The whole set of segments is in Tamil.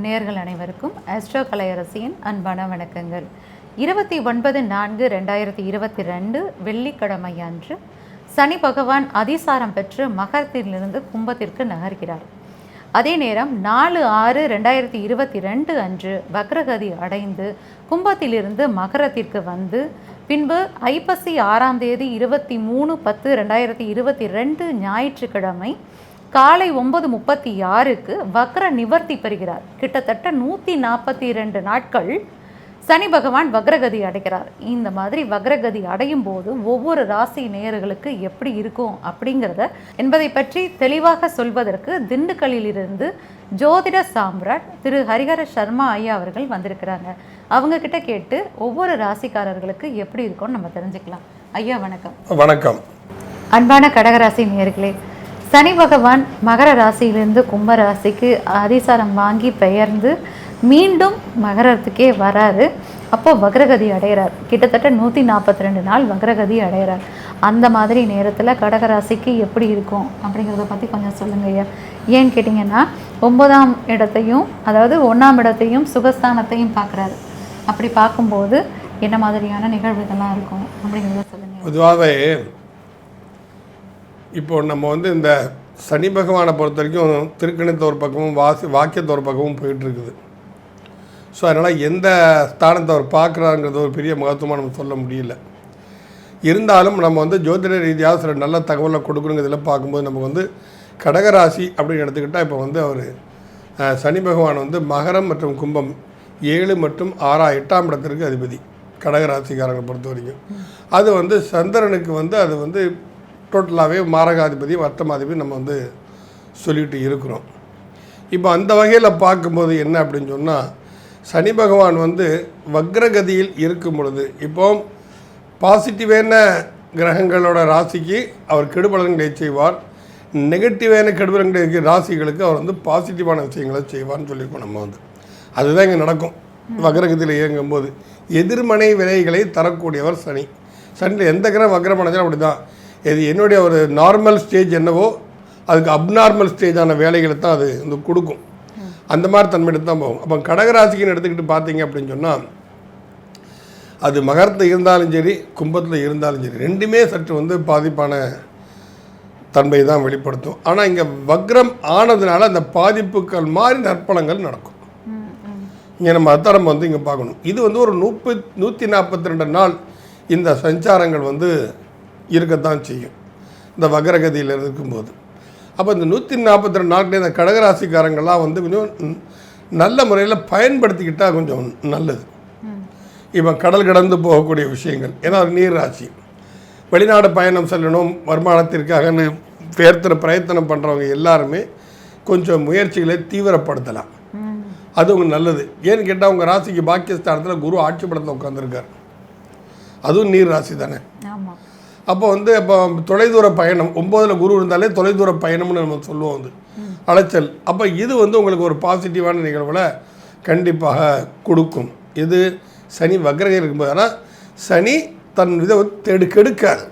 நேயர்கள் அனைவருக்கும் ஆஸ்ட்ரோ கலையரசியின் அன்பான வணக்கங்கள். 29/4/2022 வெள்ளிக்கிழமை அன்று சனி பகவான் அதிசாரம் பெற்று மகரத்திலிருந்து கும்பத்திற்கு நகர்கிறார். அதே நேரம் 4/6/2022 அன்று வக்ரகதி அடைந்து கும்பத்திலிருந்து மகரத்திற்கு வந்து பின்பு ஐப்பசி 6ஆம் தேதி 23/10/2022 ஞாயிற்றுக்கிழமை காலை 9:36க்கு வக்ர நிவர்த்தி பெறுகிறார். கிட்டத்தட்ட 142 நாட்கள் சனி பகவான் வக்ரகதி அடைகிறார். இந்த மாதிரி வக்ரகதி அடையும் போது ஒவ்வொரு ராசி நேயர்களுக்கு எப்படி இருக்கும் அப்படிங்கிறத என்பதை பற்றி தெளிவாக சொல்வதற்கு திண்டுக்கல்லிலிருந்து ஜோதிட சாம்ராட் திரு ஹரிஹர சர்மா ஐயா அவர்கள் வந்திருக்கிறாங்க. அவங்க கிட்ட கேட்டு ஒவ்வொரு ராசிக்காரர்களுக்கு எப்படி இருக்கும்னு நம்ம தெரிஞ்சுக்கலாம். ஐயா வணக்கம். வணக்கம். அன்பான கடகராசி நேயர்களே, சனி பகவான் மகர ராசியிலிருந்து கும்ப ராசிக்கு அதிசாரம் வாங்கி பெயர்ந்து மீண்டும் மகரத்துக்கே வராரு. அப்போ வக்ரகதி அடைகிறார். கிட்டத்தட்ட 142 நாள் வக்ரகதி அடைகிறார். அந்த மாதிரி நேரத்தில் கடகராசிக்கு எப்படி இருக்கும் அப்படிங்கிறத பற்றி கொஞ்சம் சொல்லுங்க ஐயா. ஏன்னு கேட்டிங்கன்னா 9ஆம் இடத்தையும் அதாவது 1ஆம் இடத்தையும் சுகஸ்தானத்தையும் பார்க்குறாரு. அப்படி பார்க்கும்போது என்ன மாதிரியான நிகழ்வுகள்லாம் இருக்கும் அப்படிங்கிறத சொல்லுங்கள். பொதுவாகவே இப்போ நம்ம இந்த சனி பகவானை பொறுத்த வரைக்கும் திருக்கணித்த ஒரு பக்கமும் வாக்கியத்த ஒரு பக்கமும் போயிட்டுருக்குது. ஸோ அதனால் எந்த ஸ்தானத்தை அவர் பார்க்குறாங்கிறது ஒரு பெரிய மகத்துவமாக நம்ம சொல்ல முடியல. இருந்தாலும் நம்ம ஜோதிட ரீதியாக சில நல்ல தகவலை கொடுக்கணுங்கிறதுல பார்க்கும்போது நமக்கு கடகராசி அப்படின்னு எடுத்துக்கிட்டால் இப்போ அவர் சனி பகவான் மகரம் மற்றும் கும்பம் 7 மற்றும் 6 8ஆம் இடத்திற்கு அதிபதி கடகராசிக்காரங்களை பொறுத்த வரைக்கும். அது சந்திரனுக்கு அது டோட்டலாகவே மாரகாதிபதி வர்த்தமாதிபதி நம்ம சொல்லிட்டு இருக்கிறோம். இப்போ அந்த வகையில் பார்க்கும்போது என்ன அப்படின்னு சொன்னால் சனி பகவான் வக்ரகதியில் இருக்கும் பொழுது இப்போ பாசிட்டிவான கிரகங்களோட ராசிக்கு அவர் கெடுபலன்களை செய்வார், நெகட்டிவான கெடுபலன்களை ராசிகளுக்கு அவர் பாசிட்டிவான விஷயங்களை செய்வார்னு சொல்லியிருக்கோம். நம்ம அதுதான் இங்கே நடக்கும். வக்ரகதியில் இயங்கும்போது எதிர்மனை விலைகளை தரக்கூடியவர் சனி. சனியில் எந்த கிரகம் வக்ரம் அடைஞ்சாலும் அப்படி தான். இது என்னுடைய ஒரு நார்மல் ஸ்டேஜ் என்னவோ அதுக்கு அப்நார்மல் ஸ்டேஜான வேலைகளை தான் அது கொடுக்கும். அந்த மாதிரி தன்மையிட்டு தான் போகும். அப்போ கடகராசிக்குன்னு எடுத்துக்கிட்டு பார்த்தீங்க அப்படின்னு சொன்னால் அது மகரத்தில் இருந்தாலும் சரி கும்பத்தில் இருந்தாலும் சரி ரெண்டுமே சற்று பாதிப்பான தன்மை தான் வெளிப்படுத்தும். ஆனால் இங்கே வக்ரம் ஆனதுனால அந்த பாதிப்புகள் மாதிரி நற்பலங்கள் நடக்கும். இங்கே நம்ம அதான் நம்ம இங்கே பார்க்கணும். இது ஒரு 142 நாள் இந்த சஞ்சாரங்கள் இருக்கத்தான் செய்யும் இந்த வக்ரகதியில் இருக்கும்போது. அப்போ இந்த 142 நாட்களே இந்த கடகராசிக்காரங்கள்லாம் கொஞ்சம் நல்ல முறையில் பயன்படுத்திக்கிட்டால் கொஞ்சம் நல்லது. இப்போ கடல் கடந்து போகக்கூடிய விஷயங்கள், ஏன்னா ஒரு நீர் ராசி, வெளிநாடு பயணம் செல்லணும் வருமானத்திற்காகன்னு பிரயத்தனம் பண்ணுறவங்க எல்லாருமே கொஞ்சம் முயற்சிகளை தீவிரப்படுத்தலாம். அது நல்லது. ஏன்னு கேட்டால் உங்கள் ராசிக்கு பாக்கியஸ்தானத்தில் குரு ஆட்சி படத்தில் உட்காந்துருக்கார். அதுவும் நீர் ராசி தானே. அப்போ இப்போ தொலைதூர பயணம் 9ல் குரு இருந்தாலே தொலைதூர பயணம்னு நம்ம சொல்லுவோம், அலைச்சல். அப்போ இது உங்களுக்கு ஒரு பாசிட்டிவான நிகழ்வில் கண்டிப்பாக கொடுக்கும். இது சனி வக்ரகம் இருக்கும்போது. ஆனால் சனி தன் இதை கெடுக்காது.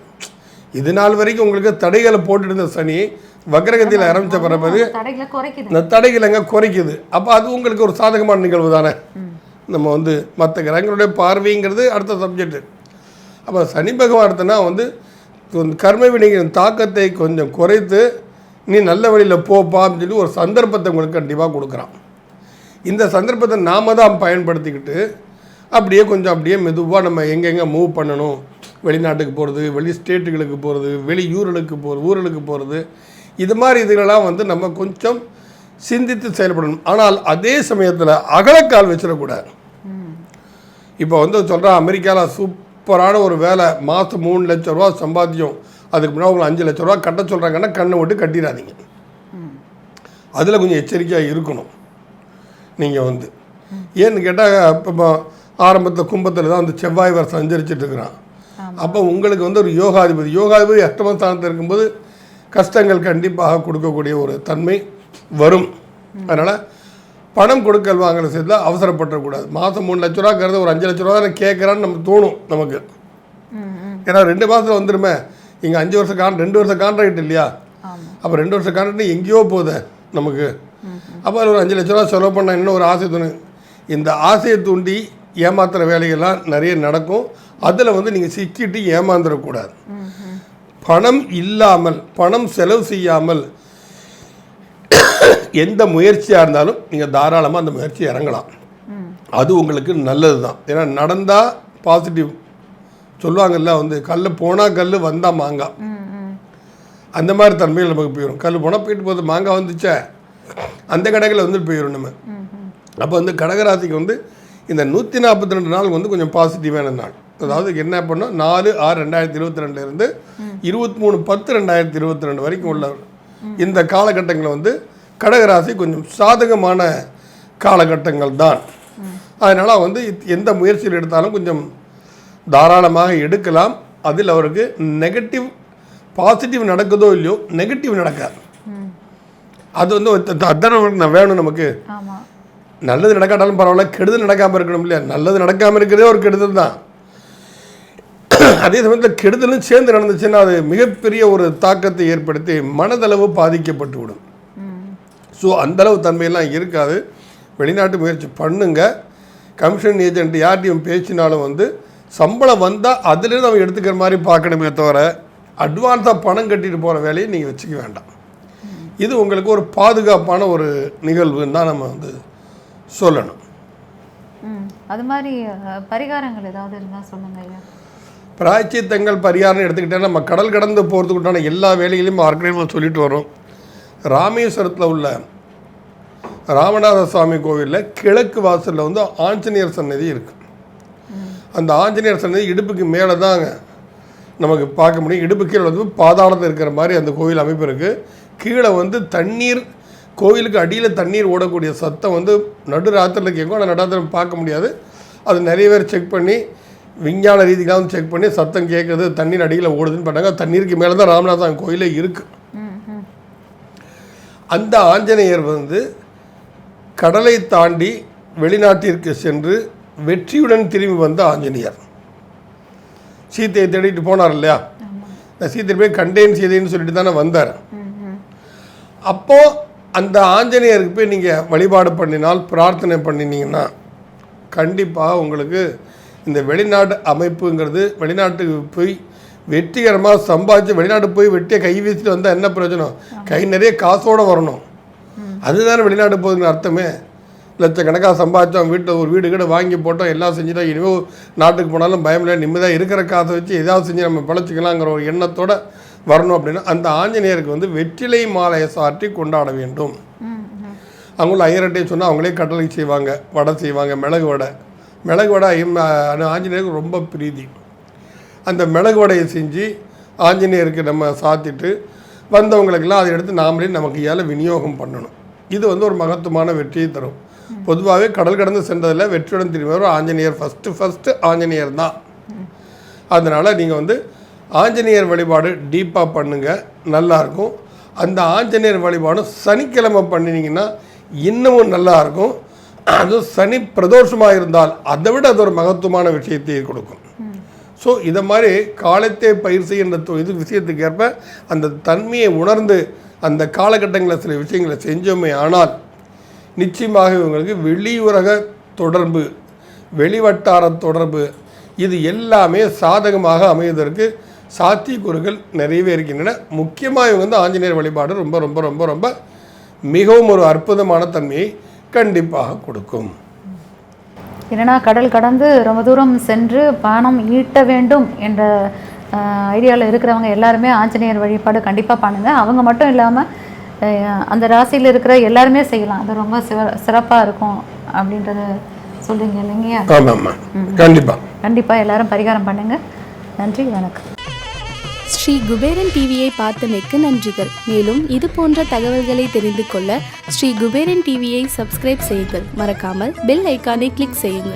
இது நாள் வரைக்கும் உங்களுக்கு தடைகளை போட்டுருந்த சனி வக்ரகத்தில் ஆரம்பித்த பிறகு இந்த தடைகளை குறைக்குது. அப்போ அது உங்களுக்கு ஒரு சாதகமான நிகழ்வு தானே. நம்ம மற்ற கிரகங்களுடைய பார்வைங்கிறது அடுத்த சப்ஜெக்டு. அப்போ சனி பகவானத்துனா கர்ம வினைகளின் தாக்கத்தை கொஞ்சம் குறைத்து நீ நல்ல வழியில் போப்பான்னு சொல்லி ஒரு சந்தர்ப்பத்தை உங்களுக்கு கண்டிப்பாக கொடுக்குறான். இந்த சந்தர்ப்பத்தை நாம் தான் பயன்படுத்திக்கிட்டு அப்படியே மெதுவாக நம்ம எங்கெங்கே மூவ் பண்ணணும், வெளிநாட்டுக்கு போகிறது, வெளி ஸ்டேட்டுகளுக்கு போகிறது, ஊர்களுக்கு போகிறது, இது மாதிரி இதுகளெல்லாம் நம்ம கொஞ்சம் சிந்தித்து செயல்படணும். ஆனால் அதே சமயத்தில் அகலக்கால் வச்சிடக்கூடாது. இப்போ சொல்கிறேன், அமெரிக்காவில் சூப்பரான ஒரு வேலை, மாதம் 3 லட்ச ரூபா சம்பாத்தியம், அதுக்கு முன்னாடி உங்களுக்கு 5 லட்ச ரூபா கட்ட சொல்கிறாங்கன்னா கண்ணை விட்டு கட்டிடாதீங்க. அதில் கொஞ்சம் எச்சரிக்கையாக இருக்கணும் நீங்கள் ஏன்னு கேட்டால் இப்போ ஆரம்பத்தில் கும்பத்தில் தான் செவ்வாய் வர சஞ்சரிச்சுட்டு இருக்கிறான். அப்போ உங்களுக்கு ஒரு யோகாதிபதி அஷ்டமஸ்தானத்தில் இருக்கும்போது கஷ்டங்கள் கண்டிப்பாக கொடுக்கக்கூடிய ஒரு தன்மை வரும். அதனால் பணம் கொடுக்கல் வாங்கல செய்தால் அவசரப்படக்கூடாது. மாதம் 3 லட்ச ரூபாங்கிறது ஒரு 5 லட்ச ரூபா தான் கேட்குறான்னு நம்ம தோணும் நமக்கு. ஏன்னா 2 மாதத்தில் வந்துடுமே, இங்கே 5 வருஷம் 2 வருஷம் கான்ட்ராக்ட் இல்லையா, அப்போ 2 வருஷம் கான்ட்ராக்ட் எங்கேயோ போகுது நமக்கு. அப்போ அதில் ஒரு 5 லட்ச ரூபா செலவு பண்ண இன்னும் ஒரு ஆசை தூண்டு, இந்த ஆசையை தூண்டி ஏமாத்துகிற வேலைகள்லாம் நிறைய நடக்கும். அதில் வந்து நீங்கள் சிக்கிட்டு ஏமாந்துடக்கூடாது. பணம் இல்லாமல், பணம் செலவு செய்யாமல் எந்த முயற்சியாக இருந்தாலும் நீங்கள் தாராளமாக அந்த முயற்சி இறங்கலாம். அது உங்களுக்கு நல்லது தான். ஏன்னா நடந்தால் பாசிட்டிவ் சொல்லுவாங்கல்ல, வந்து கல் போனால் கல் வந்தால் மாங்காய், அந்த மாதிரி தன்மையில் நமக்கு போயிடும். கல் போனால் போயிட்டு போகுது, மாங்காய் வந்துச்சே அந்த கடைகளில் வந்து போயிடும் நம்ம. அப்போ வந்து கடகராசிக்கு வந்து இந்த 142 நாள் வந்து கொஞ்சம் பாசிட்டிவான நாள். அதாவது என்ன பண்ணோம், 4/6/2022 23/10/2022 வரைக்கும் உள்ள இந்த காலகட்டங்களில் வந்து கடகராசி கொஞ்சம் சாதகமான காலகட்டங்கள் தான். அதனால் வந்து எந்த முயற்சியில் எடுத்தாலும் கொஞ்சம் தாராளமாக எடுக்கலாம். அதில் அவருக்கு நெகட்டிவ் பாசிட்டிவ் நடக்குதோ இல்லையோ, நெகட்டிவ் நடக்காது. அது வந்து அத்தனை வேணும் நமக்கு. நல்லது நடக்காட்டாலும் பரவாயில்ல, கெடுதல் நடக்காமல் இருக்கணும் இல்லையா. நல்லது நடக்காமல் இருக்கிறதே ஒரு கெடுதல் தான். அதே சமயத்தில் கெடுதலும் சேர்ந்து நடந்துச்சுன்னா அது மிகப்பெரிய ஒரு தாக்கத்தை ஏற்படுத்தி மனதளவு பாதிக்கப்பட்டு விடும். ஸோ அந்தளவு தன்மையெல்லாம் இருக்காது. வெளிநாட்டு முயற்சி பண்ணுங்க. கமிஷன் ஏஜென்ட் யார்ட்டையும் பேசினாலும் வந்து சம்பளம் வந்தால் அதுலேருந்து அவங்க எடுத்துக்கிற மாதிரி பார்க்கணுமே தவிர அட்வான்ஸாக பணம் கட்டிட்டு போகிற வேலையை நீங்கள் வச்சுக்க வேண்டாம். இது உங்களுக்கு ஒரு பாதுகாப்பான ஒரு நிகழ்வுன்னு தான் நம்ம வந்து சொல்லணும். அது மாதிரி பரிகாரங்கள் ஏதாவது இருந்தால் சொல்லுங்க ஐயா. பிராய்ச்சித்தங்கள் பரிகாரம் எடுத்துக்கிட்டேன்னா நம்ம கடல் கடந்து போகிறதுக்கு உண்டான எல்லா வேலைகளையும் ஆர்கனைஸ் சொல்லிட்டு வரோம். ராமேஸ்வரத்தில் உள்ள ராமநாத சுவாமி கோவிலில் கிழக்கு வாசலில் வந்து ஆஞ்சநேயர் சன்னதி இருக்குது. அந்த ஆஞ்சநேயர் சன்னதி இடுப்புக்கு மேலே தாங்க நமக்கு பார்க்க முடியும். இடுப்பு கீழே வந்து பாதாளத்தில் இருக்கிற மாதிரி அந்த கோவில் அமைப்பு இருக்குது. கீழே வந்து தண்ணீர், கோவிலுக்கு அடியில் தண்ணீர் ஓடக்கூடிய சத்தம் வந்து நடுராத்திரில் கேட்கும். ஆனால் நடுராத்திரி பார்க்க முடியாது. அது நிறைய பேர் செக் பண்ணி விஞ்ஞான ரீதிக்காக செக் பண்ணி சத்தம் கேட்குறது, தண்ணீர் அடியில் ஓடுதுன்னு பண்ணாங்க. தண்ணீருக்கு மேலே தான் ராமநாதன் கோயிலே இருக்குது. அந்த ஆஞ்சநேயர் வந்து கடலை தாண்டி வெளிநாட்டிற்கு சென்று வெற்றியுடன் திரும்பி வந்த ஆஞ்சநேயர். சீத்தையை தேடிட்டு போனார் இல்லையா, சீத்தை போய் கண்டேன் சீதைன்னு சொல்லிட்டு தானே வந்தார். அப்போது அந்த ஆஞ்சநேயருக்கு போய் நீங்கள் வழிபாடு பண்ணினால், பிரார்த்தனை பண்ணினீங்கன்னா கண்டிப்பாக உங்களுக்கு இந்த வெளிநாட்டு அமைப்புங்கிறது, வெளிநாட்டுக்கு போய் வெற்றிகரமாக சம்பாதிச்சு வெளிநாட்டு போய் வெட்டியை கை வீசிட்டு வந்தால் என்ன பிரயோஜனம்? கை நிறைய காசோடு வரணும். அதுதானே வெளிநாட்டு போகுதுங்கிற அர்த்தமே. லட்சக்கணக்காக சம்பாதிச்சோம், வீட்டில் ஒரு வீடு கூட வாங்கி போட்டோம், எல்லாம் செஞ்சுட்டோம், இனிமேல் நாட்டுக்கு போனாலும் பயமில்லை, நிம்மதியாக இருக்கிற காசை வச்சு ஏதாவது செஞ்சு நம்ம பிழைச்சிக்கலாங்கிற ஒரு எண்ணத்தோடு வரணும். அப்படின்னா அந்த ஆஞ்சநேயருக்கு வந்து வெற்றிலை மாலையை சாற்றி கொண்டாட வேண்டும். அவங்களும் ஐயரட்டையை சொன்னால் அவங்களே கட்டளை செய்வாங்க, வடை செய்வாங்க, மிளகு வடை. மிளகு வடை ஆஞ்சநேயருக்கு ரொம்ப பிரீதி. அந்த மிளகு வடையை செஞ்சு ஆஞ்சநேயருக்கு நம்ம சாத்திட்டு வந்தவங்களுக்கெல்லாம் அதை எடுத்து நாமளே நமக்கு கையால் விநியோகம் பண்ணணும். இது வந்து ஒரு மகத்துவமான வெற்றியை தரும். பொதுவாகவே கடல் கடந்து சென்றதில் வெற்றியுடன் திரும்பியவர் ஆஞ்சநேயர் ஃபஸ்ட்டு ஆஞ்சநேயர் தான். அதனால் நீங்கள் வந்து ஆஞ்சநேயர் வழிபாடு டீப்பாக பண்ணுங்கள், நல்லாயிருக்கும். அந்த ஆஞ்சநேயர் வழிபாடு சனிக்கிழமை பண்ணினீங்கன்னா இன்னமும் நல்லாயிருக்கும். அதுவும் சனி பிரதோஷமாக இருந்தால் அதை விட அது ஒரு மகத்துவமான விஷயத்தை கொடுக்கும். ஸோ இதை மாதிரி காலத்தை பயிர் செய்கின்ற இது விஷயத்துக்கு ஏற்ப அந்த தன்மையை உணர்ந்து அந்த காலகட்டங்களில் சில விஷயங்களை செஞ்சோமே ஆனால் நிச்சயமாக இவங்களுக்கு வெளியுலக தொடர்பு, வெளிவட்டார தொடர்பு, இது எல்லாமே சாதகமாக அமைவதற்கு சாத்தியக்கூறுகள் நிறையவே இருக்கின்றன. முக்கியமாக இவங்க வந்து ஆஞ்சநேயர் வழிபாடு ரொம்ப ரொம்ப ரொம்ப ரொம்ப மிகவும் ஒரு அற்புதமான தன்மையை கண்டிப்பாக கொடுக்கும். என்னன்னா கடல் கடந்து ரொம்ப தூரம் சென்று பணம் ஈட்ட வேண்டும் என்ற ஐடியாவில் இருக்கிறவங்க எல்லாருமே ஆஞ்சநேயர் வழிபாடு கண்டிப்பாக பண்ணுங்கள். அவங்க மட்டும் இல்லாமல் அந்த ராசியில் இருக்கிற எல்லாருமே செய்யலாம். அது ரொம்ப சிறப்பாக இருக்கும் அப்படின்றத சொல்லுங்க இல்லைங்கய்யா? கண்டிப்பாக எல்லாரும் பரிகாரம் பண்ணுங்கள். நன்றி, வணக்கம். ஸ்ரீ குபேரன் டிவியை பார்த்தமைக்கு நன்றிகள். மேலும் இது போன்ற தகவல்களை தெரிந்து கொள்ள ஸ்ரீ குபேரன் டிவியை சப்ஸ்கிரைப் செய்யுங்கள். மறக்காமல் பெல் ஐக்கானை கிளிக் செய்யுங்கள்.